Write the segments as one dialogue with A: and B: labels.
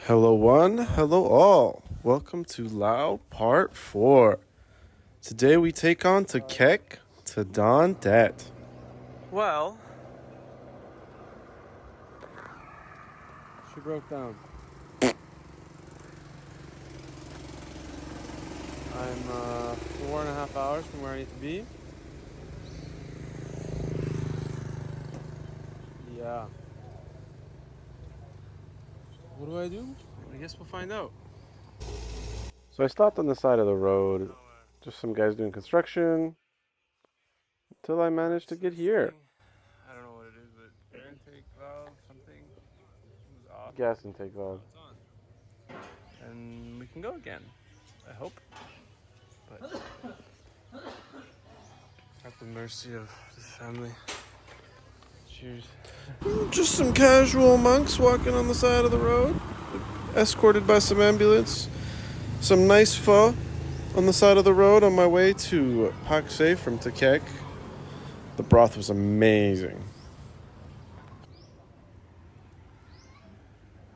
A: Hello one, hello all. Welcome to Laos Part 4. Today we take on to Kek to Don Det. Well, she broke down. I'm 4.5 hours from where I need to be. Yeah. What do I do? I guess we'll find out. So I stopped on the side of the road. Just some guys doing construction. Until I managed to get here.
B: I don't know what it is, but air intake valve, something was off.
A: Gas intake valve.
B: It's on. And we can go again. I hope. But at the mercy of this family. Cheers.
A: Just some casual monks walking on the side of the road, escorted by some ambulance. Some nice pho on the side of the road on my way to Pakse from Kek. The broth was amazing.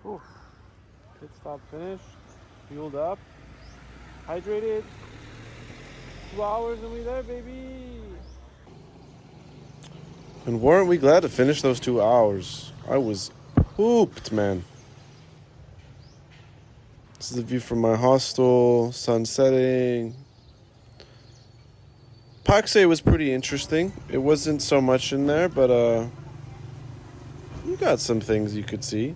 A: Whew. Pit stop finished, fueled up, hydrated. 2 hours and we there, baby. And weren't we glad to finish those 2 hours? I was pooped, man. This is the view from my hostel, sun setting. Pakse was pretty interesting. It wasn't so much in there, but you got some things you could see.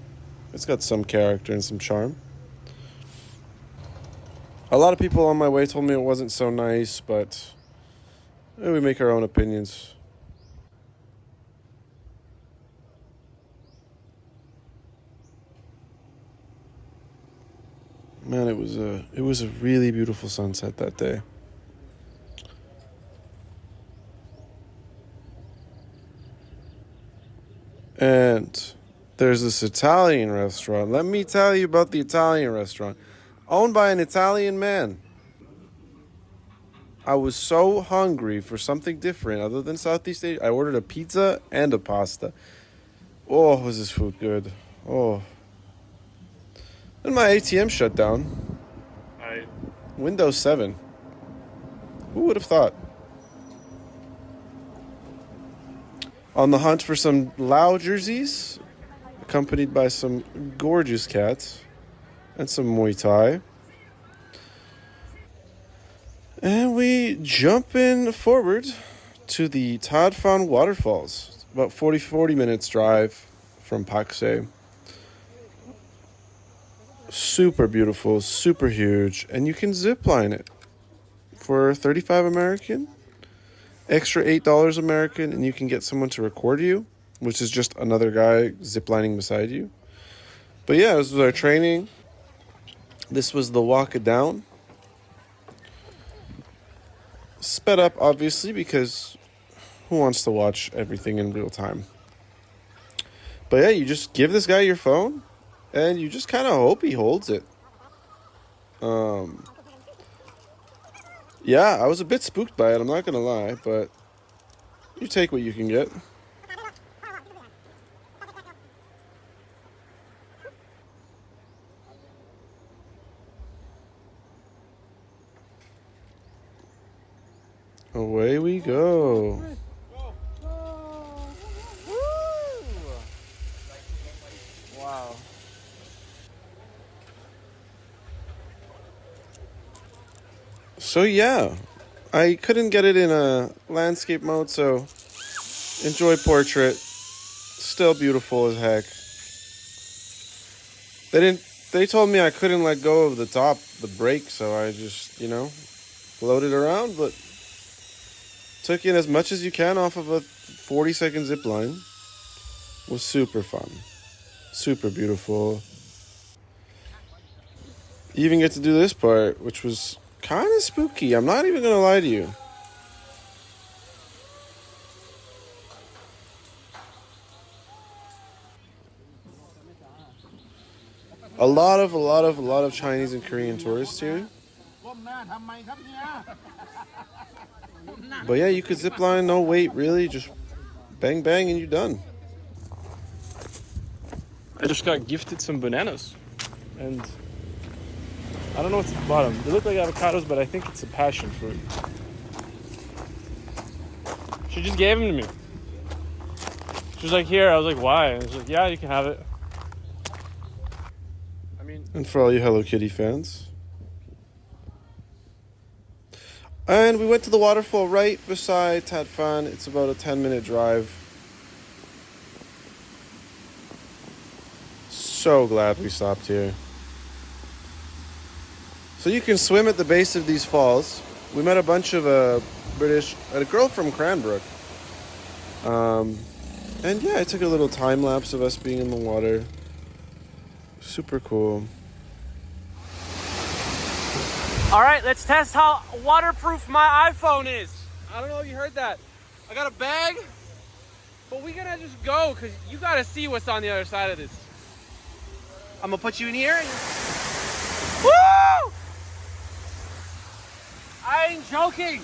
A: It's got some character and some charm. A lot of people on my way told me it wasn't so nice, but we make our own opinions. Man, it was a really beautiful sunset that day. And there's this Italian restaurant. Let me tell you about the Italian restaurant. Owned by an Italian man. I was so hungry for something different other than Southeast Asia. I ordered a pizza and a pasta. Oh, was this food good. Oh. And my ATM shut down. Windows 7. Who would have thought? On the hunt for some Lao jerseys, accompanied by some gorgeous cats and some Muay Thai. And we jump in forward to the Fane Waterfalls. About 40 minutes drive from Pakse. Super beautiful, super huge, and you can zip line it for $35 American. Extra $8 American, and you can get someone to record you, which is just another guy ziplining beside you. But yeah, this was our training. This was the walk it down. Sped up, obviously, because who wants to watch everything in real time? But yeah, you just give this guy your phone, and you just kind of hope he holds it. Yeah, I was a bit spooked by it, I'm not going to lie, but you take what you can get. Away we go.
B: Wow.
A: So yeah, I couldn't get it in a landscape mode, so enjoy portrait. Still beautiful as heck. They told me I couldn't let go of the brake, so I just, floated around, but took in as much as you can off of a 40-second zip line. Was super fun. Super beautiful. You even get to do this part, which was kind of spooky. I'm not even going to lie to you. A lot of Chinese and Korean tourists here. But yeah, you could zip line, no wait, really. Just bang, bang, and you're done.
B: I just got gifted some bananas. And I don't know what's at the bottom. They look like avocados, but I think it's a passion fruit. She just gave them to me. She was like, here. I was like, why? And she's like, yeah, you can have it. I mean...
A: And for all you Hello Kitty fans. And we went to the waterfall right beside Tat Phan. It's about a 10-minute drive. So glad we stopped here. So you can swim at the base of these falls. We met a bunch of a girl from Cranbrook. And yeah, I took a little time lapse of us being in the water. Super cool.
B: All right, let's test how waterproof my iPhone is. I don't know if you heard that. I got a bag, but we're gonna just go because you gotta see what's on the other side of this. I'm gonna put you in here. Woo! I ain't joking.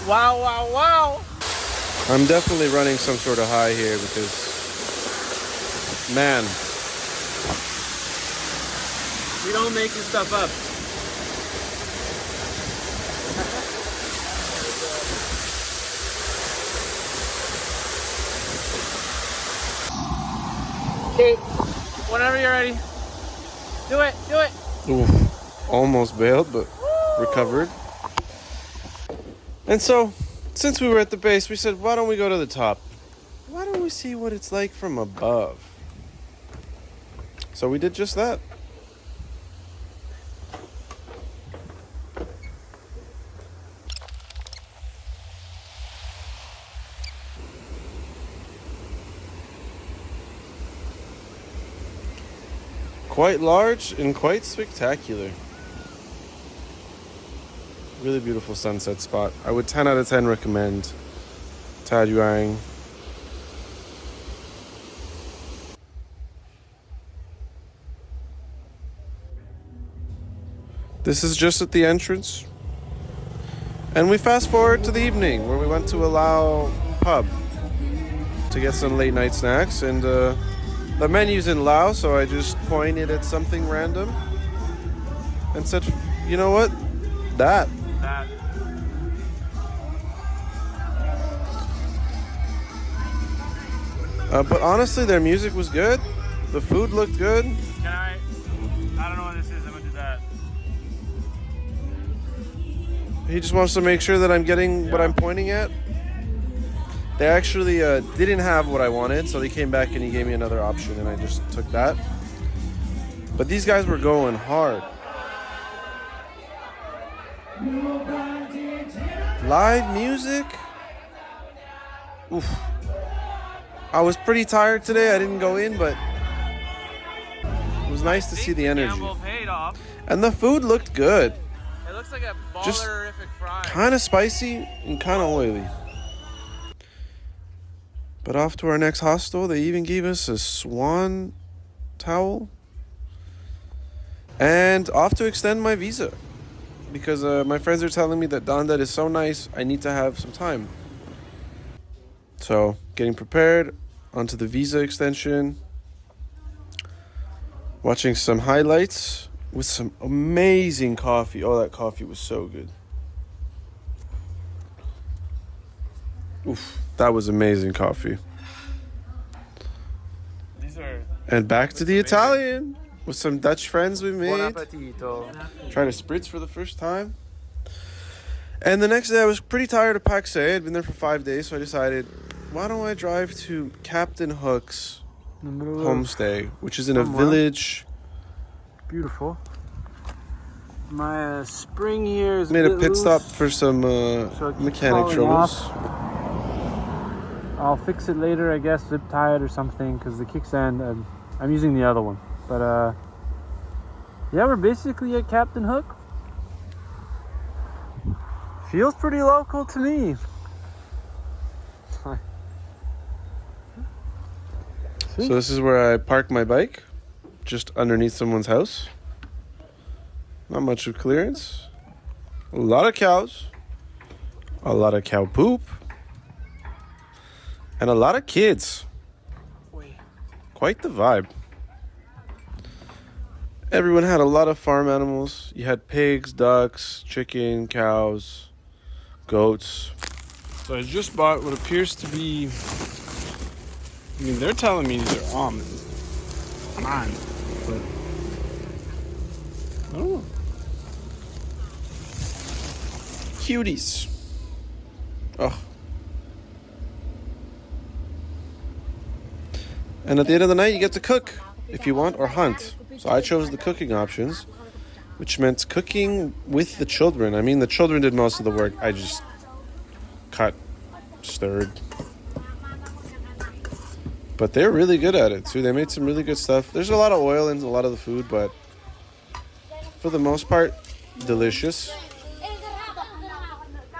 B: Wow, wow, wow.
A: I'm definitely running some sort of high here because, man,
B: We don't make this stuff up. Okay, whenever you're ready. Do it, do it.
A: oof, almost bailed, but recovered. And so, since we were at the base, we said, why don't we go to the top? Why don't we see what it's like from above? So we did just that. Quite large and quite spectacular. Really beautiful sunset spot. I would 10 out of 10 recommend E-toud Yuang. This is just at the entrance. And we fast forward to the evening where we went to a Lao pub to get some late night snacks. And the menu's in Laos, so I just pointed at something random and said, you know what? That. But honestly, their music was good. The food looked good.
B: Can I don't know what this is. I'm gonna do that.
A: He just wants to make sure that I'm getting what I'm pointing at. They actually didn't have what I wanted, so they came back and he gave me another option, and I just took that. But these guys were going hard. Live music. Oof. I was pretty tired today. I didn't go in, but it was nice to see the energy.
B: Gamble paid off.
A: And the food looked good.
B: It looks like a
A: Just
B: ballerific fry.
A: kind of spicy and kind of oily. But off to our next hostel, they even gave us a swan towel. And off to extend my visa. Because my friends are telling me that Don Det is so nice, I need to have some time. So, getting prepared, onto the visa extension. Watching some highlights with some amazing coffee. Oh, that coffee was so good. Oof, that was amazing coffee. And back to the Italian with some Dutch friends we made.
B: Buon appetito.
A: Trying to spritz for the first time. And the next day I was pretty tired of Pakse. I'd been there for 5 days, so I decided, why don't I drive to Captain Hook's homestay, which is in a village.
B: Beautiful. My spring here is
A: Made a pit
B: loose,
A: stop for some
B: so it keeps
A: mechanic
B: falling
A: troubles.
B: off. I'll fix it later, I guess, zip tie it or something, because the kickstand, I'm using the other one. But yeah, we're basically at Captain Hook. Feels pretty local to me.
A: So this is where I park my bike, just underneath someone's house. Not much of clearance. A lot of cows. A lot of cow poop. And a lot of kids. Quite the vibe. Everyone had a lot of farm animals. You had pigs, ducks, chicken, cows, goats.
B: So I just bought what appears to be, I mean, they're telling me these are almonds. Mine. But I don't know.
A: Cuties. Oh. And at the end of the night, you get to cook if you want or hunt. So I chose the cooking options, which meant cooking with the children. I mean, the children did most of the work. I just cut, stirred. But they're really good at it, too. They made some really good stuff. There's a lot of oil in a lot of the food, but for the most part, delicious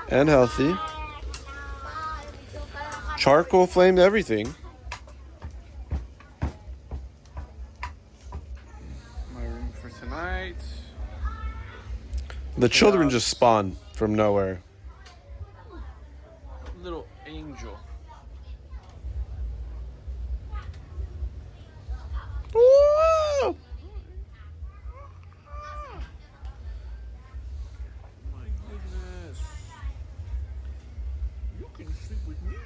A: and healthy. Charcoal flamed everything.
B: My room for tonight.
A: The children just spawn from nowhere.
B: Little angel.
A: Woo!
B: My goodness. You can sleep with me.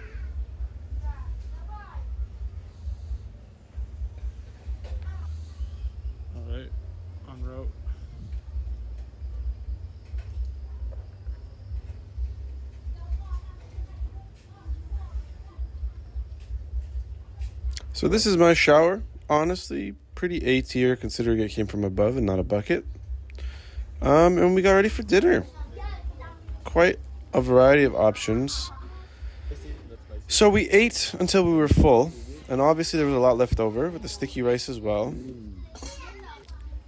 B: Alright, en route.
A: So this is my shower. Honestly, pretty A tier considering it came from above and not a bucket. And we got ready for dinner. Quite a variety of options. So we ate until we were full, and obviously there was a lot left over with the sticky rice as well.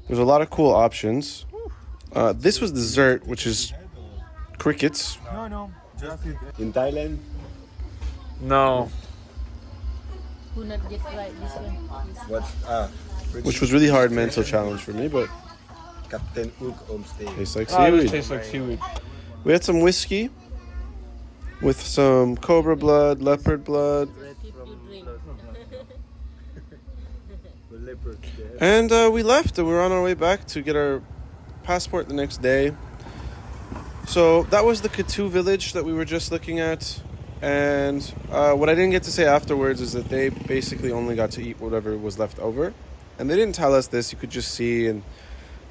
A: There's a lot of cool options. This was dessert, which is crickets.
C: No. In Thailand?
B: No.
D: Who not get right this one?
C: What's
A: Which was really hard mental challenge for me, but
C: Captain Ug Homestay.
A: tastes like
B: Oh, it
A: seaweed.
B: just tastes like seaweed.
A: We had some whiskey with some cobra blood, leopard blood, and we left and we were on our way back to get our passport the next day. So that was the Katu village that we were just looking at. And what I didn't get to say afterwards is that they basically only got to eat whatever was left over. And they didn't tell us this, you could just see. And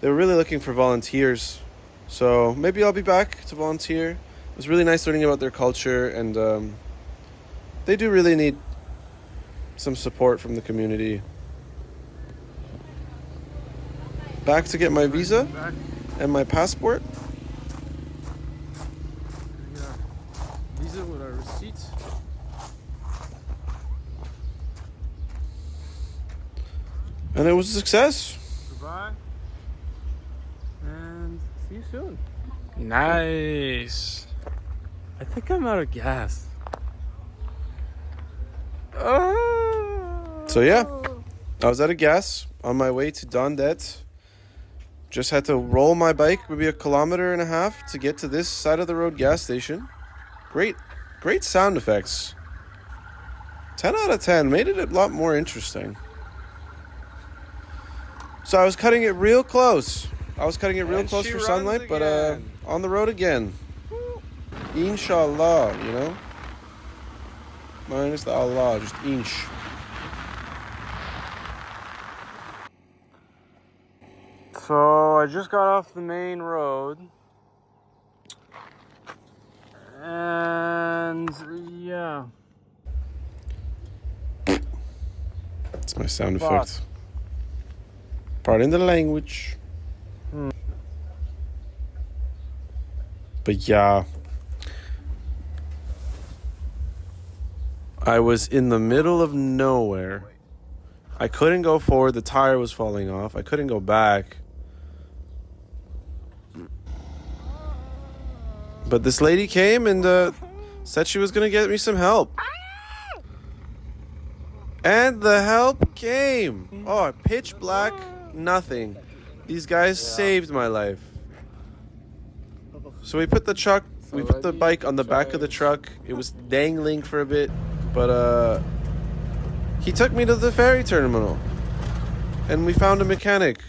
A: they were really looking for volunteers. So maybe I'll be back to volunteer. It was really nice learning about their culture. And they do really need some support from the community. Back to get my visa and my passport.
B: Visa with our receipts.
A: And it was a success.
B: Goodbye. And see you soon. Nice. I think I'm out of gas.
A: So yeah, I was out of gas on my way to Don Det. Just had to roll my bike maybe 1.5 kilometers to get to this side of the road gas station. Great sound effects. 10 out of 10. Made it a lot more interesting. So I was cutting it real close.
B: And
A: close
B: she
A: for
B: runs
A: sunlight, but
B: again.
A: on the road again. Inshallah, you know? Minus the Allah, just inch.
B: So I just got off the main road. And yeah.
A: That's my sound
B: Fuck.
A: effect. Pardon the language. But yeah. I was in the middle of nowhere. I couldn't go forward. The tire was falling off. I couldn't go back. But this lady came and said she was going to get me some help. And the help came. Oh, pitch black, nothing. These guys saved my life. So we put the bike on the back of the truck. It was dangling for a bit. But he took me to the ferry terminal, and we found a mechanic.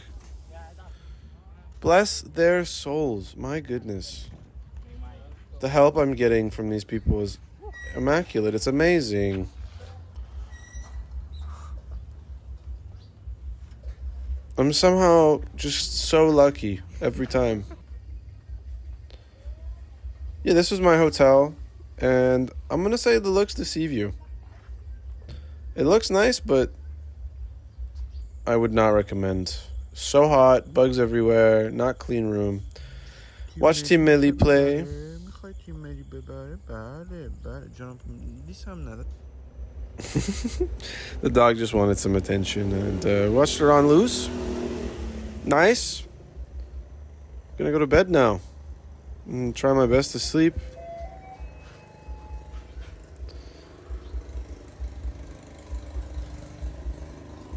A: Bless their souls. My goodness. The help I'm getting from these people is immaculate. It's amazing. I'm somehow just so lucky every time. Yeah, this was my hotel, and I'm gonna say the looks deceive you. It looks nice, but I would not recommend. So hot, bugs everywhere, not clean room. Watch Team Millie play. The dog just wanted some attention, and watched her on loose. Nice. Gonna go to bed now and try my best to sleep.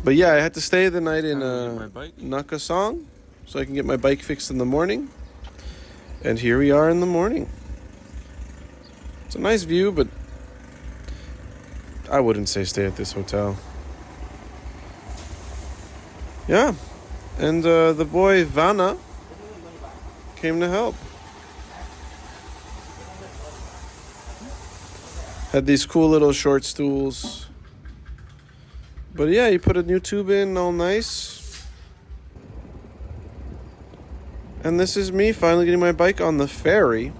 A: But yeah, I had to stay the night in Nakasong so I can get my bike fixed in the morning. And here we are in the morning. It's a nice view, but I wouldn't say stay at this hotel. Yeah. And the boy Vanna came to help. Had these cool little short stools. But yeah, he put a new tube in, all nice. And this is me finally getting my bike on the ferry.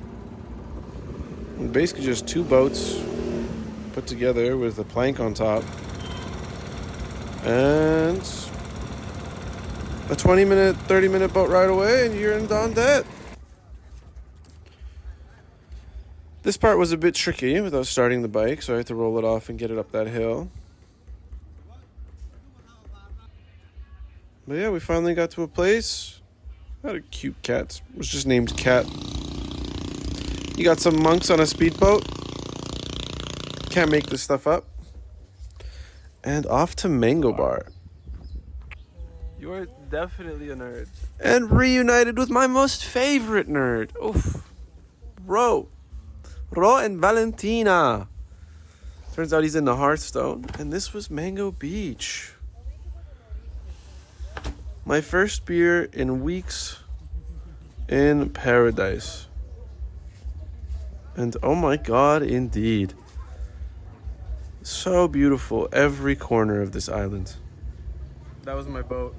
A: And basically just two boats put together with a plank on top. And a 20-minute, 30-minute boat ride away, and you're in Don Det. This part was a bit tricky without starting the bike, so I had to roll it off and get it up that hill. But yeah, we finally got to a place. Had a cute cat. It was just named Cat. You got some monks on a speedboat. Can't make this stuff up. And off to Mango Bar.
B: You are definitely a nerd.
A: And reunited with my most favorite nerd. Oof. Ro and Valentina. Turns out he's into Hearthstone. And this was Mango Beach. My first beer in weeks in paradise. And oh my god, indeed. So beautiful, every corner of this island.
B: That was my boat.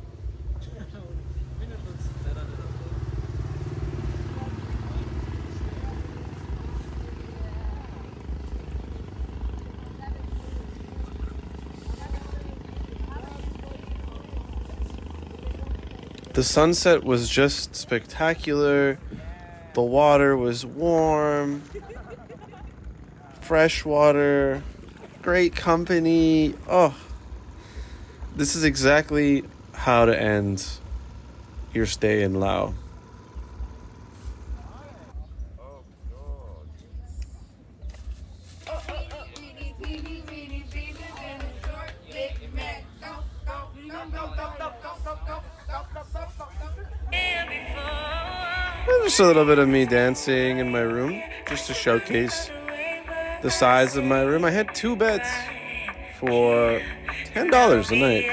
A: The sunset was just spectacular. The water was warm. Fresh water. Great company. Oh, this is exactly how to end your stay in Laos. Just a little bit of me dancing in my room, just to showcase the size of my room. I had 2 beds for $10 a night.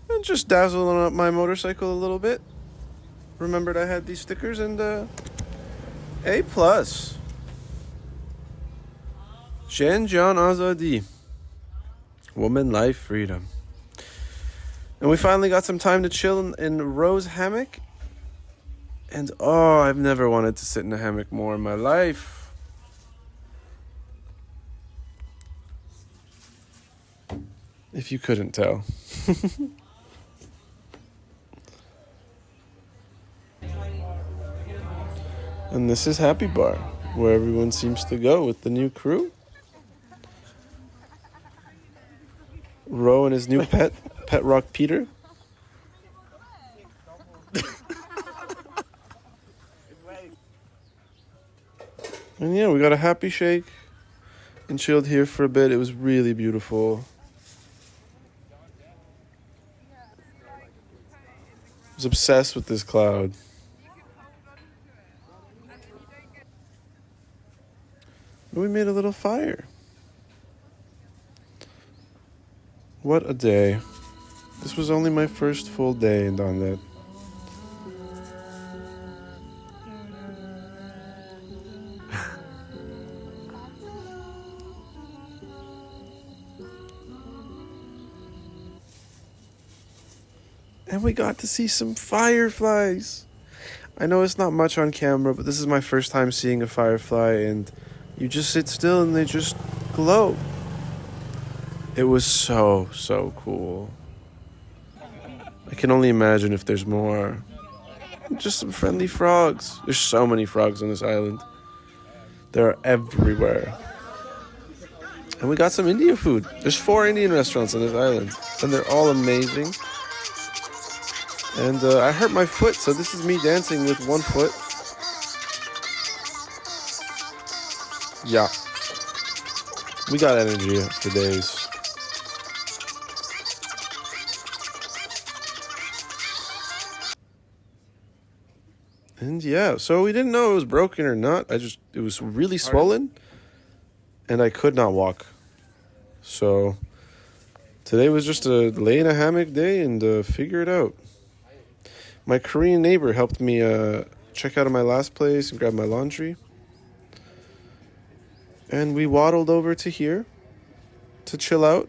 A: And just dazzling up my motorcycle a little bit. Remembered I had these stickers, and A+. Shenjian Azadi. Woman, life, freedom. And we finally got some time to chill in Ro's hammock. And oh, I've never wanted to sit in a hammock more in my life. If you couldn't tell. And this is Happy Bar, where everyone seems to go with the new crew. Ro and his new pet Rock Peter. And yeah, we got a happy shake and chilled here for a bit. It was really beautiful. I was obsessed with this cloud. And we made a little fire. What a day. This was only my first full day in Don Det. And we got to see some fireflies. I know it's not much on camera, but this is my first time seeing a firefly, and you just sit still and they just glow. It was so, so cool. I can only imagine if there's more. Just some friendly frogs. There's so many frogs on this island. They're everywhere. And we got some Indian food. There's 4 Indian restaurants on this island, and they're all amazing. And I hurt my foot, so this is me dancing with one foot. Yeah. We got energy for days. And yeah, so we didn't know it was broken or not. It was really swollen, and I could not walk. So today was just a lay in a hammock day and figure it out. My Korean neighbor helped me check out of my last place and grab my laundry. And we waddled over to here to chill out.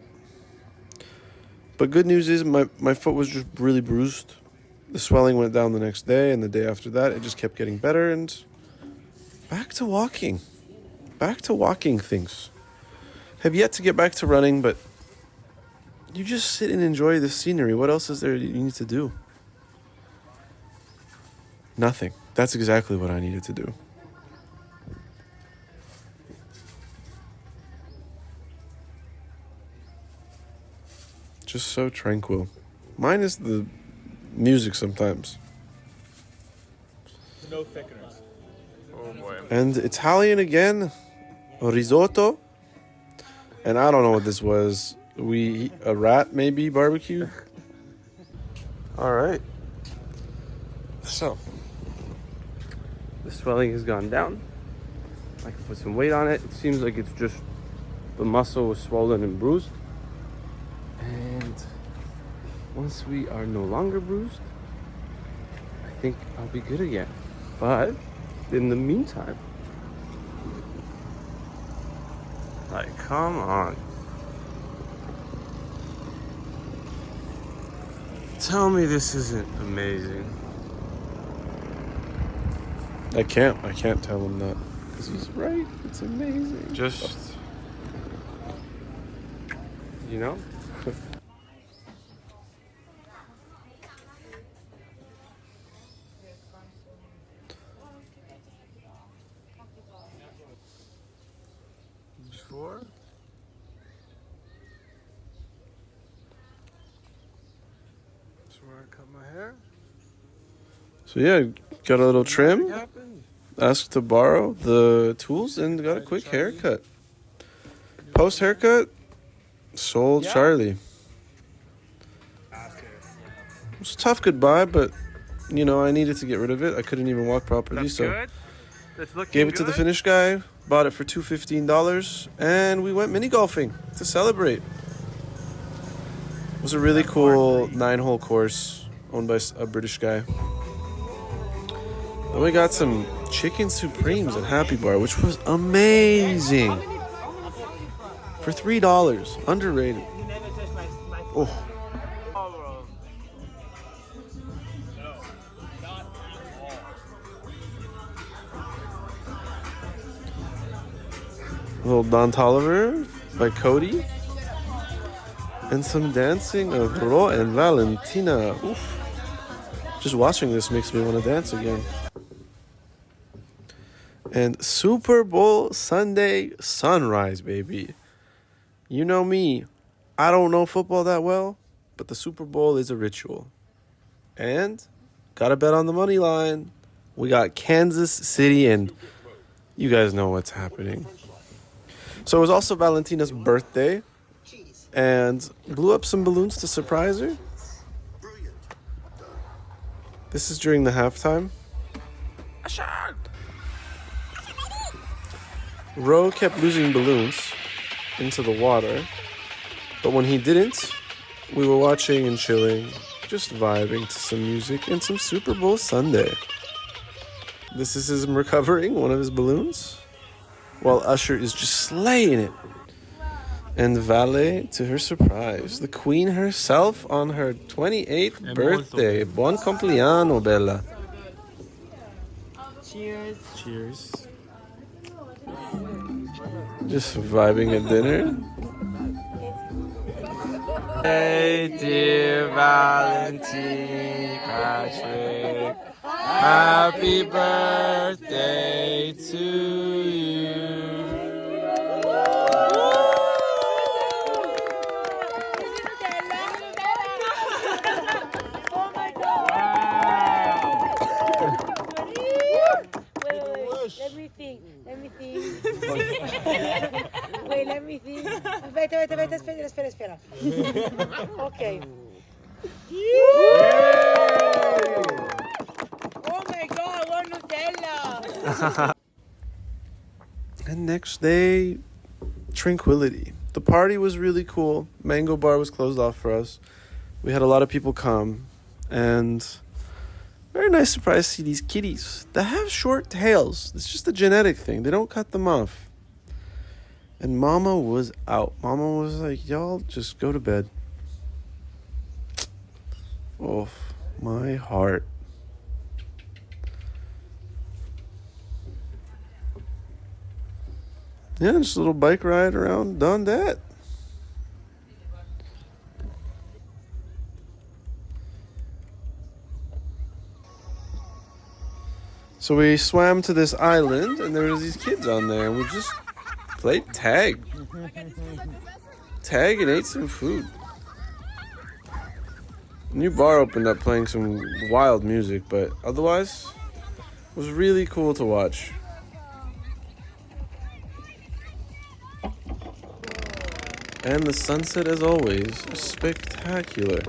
A: But good news is my foot was just really bruised. The swelling went down the next day, and the day after that, it just kept getting better, and back to walking. Back to walking things. Have yet to get back to running, but you just sit and enjoy the scenery. What else is there you need to do? Nothing. That's exactly what I needed to do. Just so tranquil. Minus the music sometimes.
C: No thickeners.
B: Oh boy.
A: And Italian again, risotto. And I don't know what this was. A rat maybe barbecue. All right. So, the swelling has gone down. I can put some weight on it. It seems like it's just the muscle was swollen and bruised. And once we are no longer bruised, I think I'll be good again. But in the meantime, like, come on. Tell me this isn't amazing. I can't tell him that. Because he's right. It's amazing. Just, you know? Before. That's where I cut my hair. So yeah, got a little trim. Asked to borrow the tools and got a quick haircut. Post haircut, sold Charlie. It was a tough goodbye, but you know, I needed to get rid of it. I couldn't even walk properly,
B: That's
A: so
B: good. That's looking
A: gave it to
B: good.
A: the Finnish guy. Bought it for $215, and we went mini golfing to celebrate. It was a really cool 9-hole course owned by a British guy. Then we got some chicken supremes at Happy Bar, which was amazing. For $3, underrated. Oh. A little Don Tolliver by Cody. And some dancing of Ro and Valentina. Oof. Just watching this makes me want to dance again. And Super Bowl Sunday sunrise, baby. You know me. I don't know football that well, but the Super Bowl is a ritual. And got to bet on the money line. We got Kansas City, and you guys know what's happening. So it was also Valentina's birthday, and blew up some balloons to surprise her. This is during the halftime. Ro kept losing balloons into the water, but when he didn't, we were watching and chilling, just vibing to some music and some Super Bowl Sunday. This is him recovering one of his balloons, while Usher is just slaying it. And Vale, to her surprise, the queen herself on her 28th birthday. Buon compleanno, Bella.
D: Cheers.
A: Cheers. Just vibing at dinner. Hey, dear Valentine Patrick, happy birthday to you.
D: Oh my god! Wait, let me think. Wait, let me think. Aspetta, espera. Okay. Oh my god, one Nutella!
A: And next day, tranquility. The party was really cool. Mango Bar was closed off for us. We had a lot of people come, and very nice surprise to see these kitties. They have short tails. It's just a genetic thing. They don't cut them off. And Mama was out. Mama was like, y'all just go to bed. Oh, my heart. Yeah, just a little bike ride around Don Det. So we swam to this island, and there was these kids on there, and we just played tag. Tag and ate some food. New bar opened up playing some wild music, but otherwise, it was really cool to watch. And the sunset, as always, is spectacular.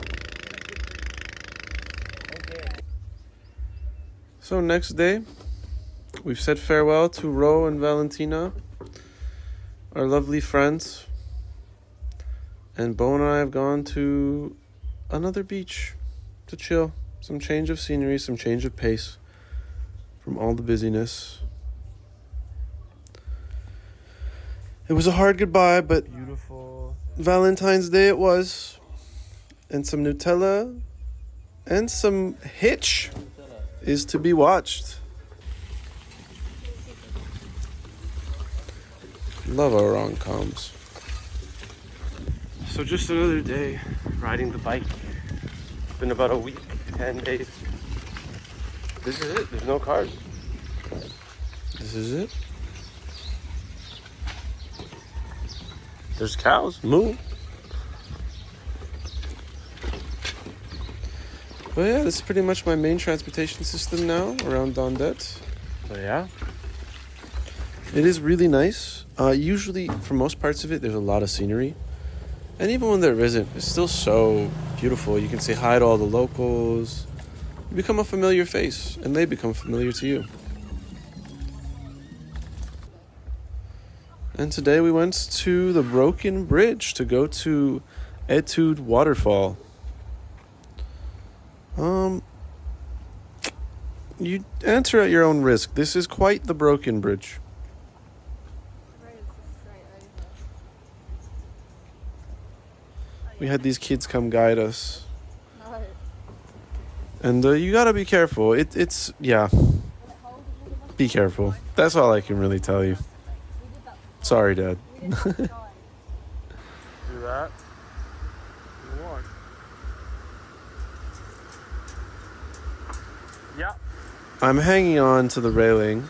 A: So next day, we've said farewell to Ro and Valentina, our lovely friends. And Bo and I have gone to another beach to chill. Some change of scenery, some change of pace from all the busyness. It was a hard goodbye, but
C: Beautiful.
A: Valentine's Day it was. And some Nutella and some Hitch is to be watched. Love our rom-coms. So just another day riding the bike. It's been about a week, 10 days. This is it. There's no cars. This is it. There's cows. Moo. But yeah, this is pretty much my main transportation system now around Don Det. So yeah. It is really nice. Usually, for most parts of it, there's a lot of scenery. And even when there isn't, it's still so beautiful. You can say hi to all the locals. You become a familiar face, and they become familiar to you. And today we went to the Broken Bridge to go to E-toud Waterfall. You enter at your own risk. This is quite the broken bridge. We had these kids come guide us. And you gotta be careful. It's be careful. That's all I can really tell you. Sorry, Dad. Do that. Walk. Yeah. I'm hanging on to the railing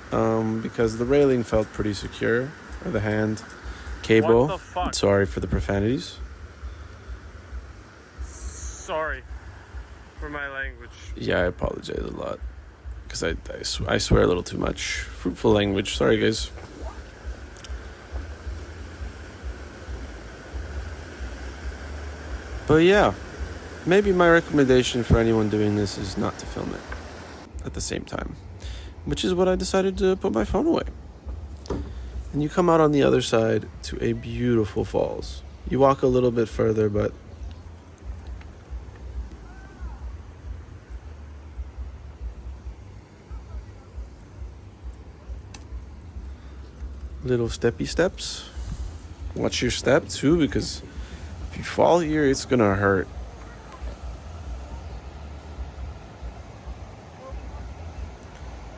A: because the railing felt pretty secure. Or the hand cable.
B: What the fuck?
A: Sorry for the profanities.
B: Sorry for my language.
A: Yeah, I apologize a lot because I swear a little too much. Fruitful language. Sorry, guys. But yeah, maybe my recommendation for anyone doing this is not to film it at the same time, which is what I decided to put my phone away. And you come out on the other side to a beautiful falls. You walk a little bit further, but little steppy steps. Watch your step too, because if you fall here, it's gonna hurt.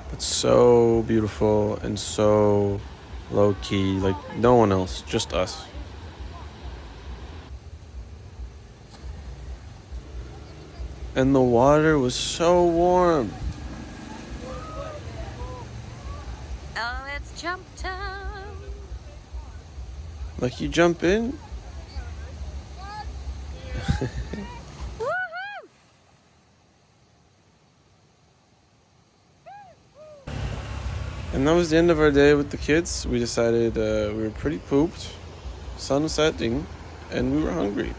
A: But so beautiful and so low key, like no one else, just us. And the water was so warm.
E: Oh, it's jump time.
A: Like you jump in. And that was the end of our day with the kids. We decided we were pretty pooped, sun was setting, and we were hungry.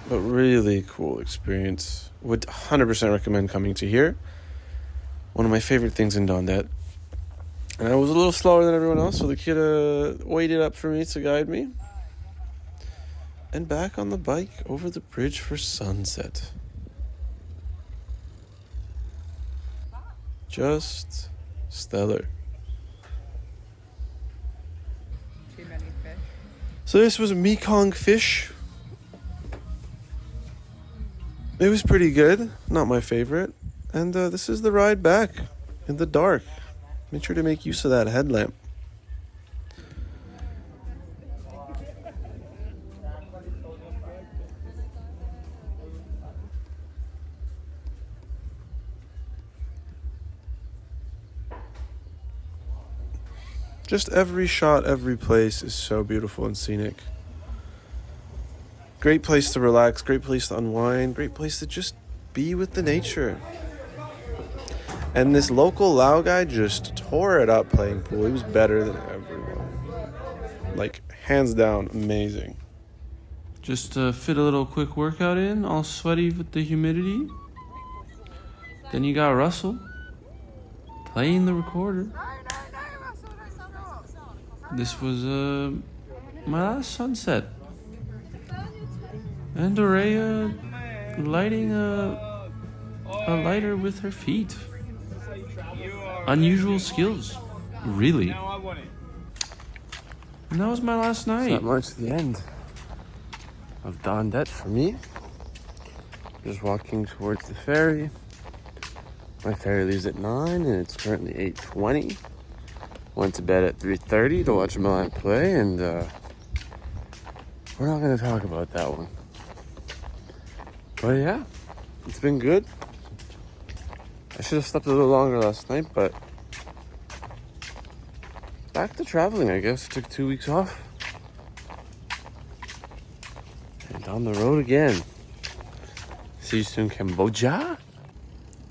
A: But really cool experience. Would 100% recommend coming to here. One of my favorite things in Don Det. And I was a little slower than everyone else, so the kid waited up for me to guide me. And back on the bike over the bridge for sunset. Just stellar.
F: Too many fish.
A: So this was Mekong fish. It was pretty good. Not my favorite. And this is the ride back in the dark. Make sure to make use of that headlamp. Just every shot, every place is so beautiful and scenic. Great place to relax, great place to unwind, great place to just be with the nature. And this local Lao guy just tore it up playing pool. He was better than everyone. Like, hands down, amazing. Just fit a little quick workout in, all sweaty with the humidity. Then you got Russell playing the recorder. This was my last sunset. And Aurea lighting a lighter with her feet. Unusual skills, really. And that was my last night. So that marks the end of Don Det for me. Just walking towards the ferry. My ferry leaves at 9 and it's currently 8:20. Went to bed at 3:30 to watch Milan play, and we're not going to talk about that one. But yeah, it's been good. I should have slept a little longer last night, but back to traveling, I guess. Took 2 weeks off. And on the road again. See you soon, Cambodia.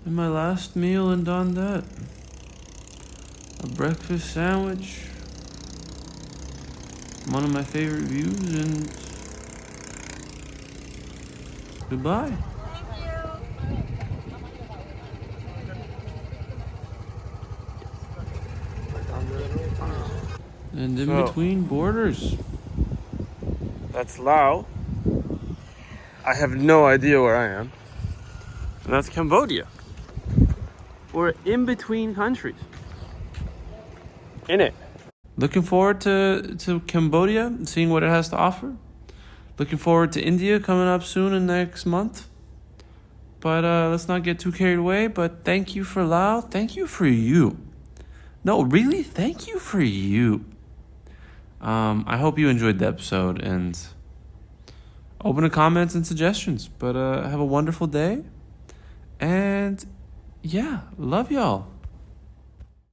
A: And my last meal in Don Det. A breakfast sandwich. One of my favorite views, and goodbye. And in between borders. That's Laos. I have no idea where I am. And that's Cambodia. We're in between countries. In it. Looking forward to Cambodia and seeing what it has to offer. Looking forward to India coming up soon in next month. But let's not get too carried away. But thank you for Laos. Thank you for you. No, really, thank you for you. I hope you enjoyed the episode and open to comments and suggestions. But have a wonderful day. And yeah, love y'all.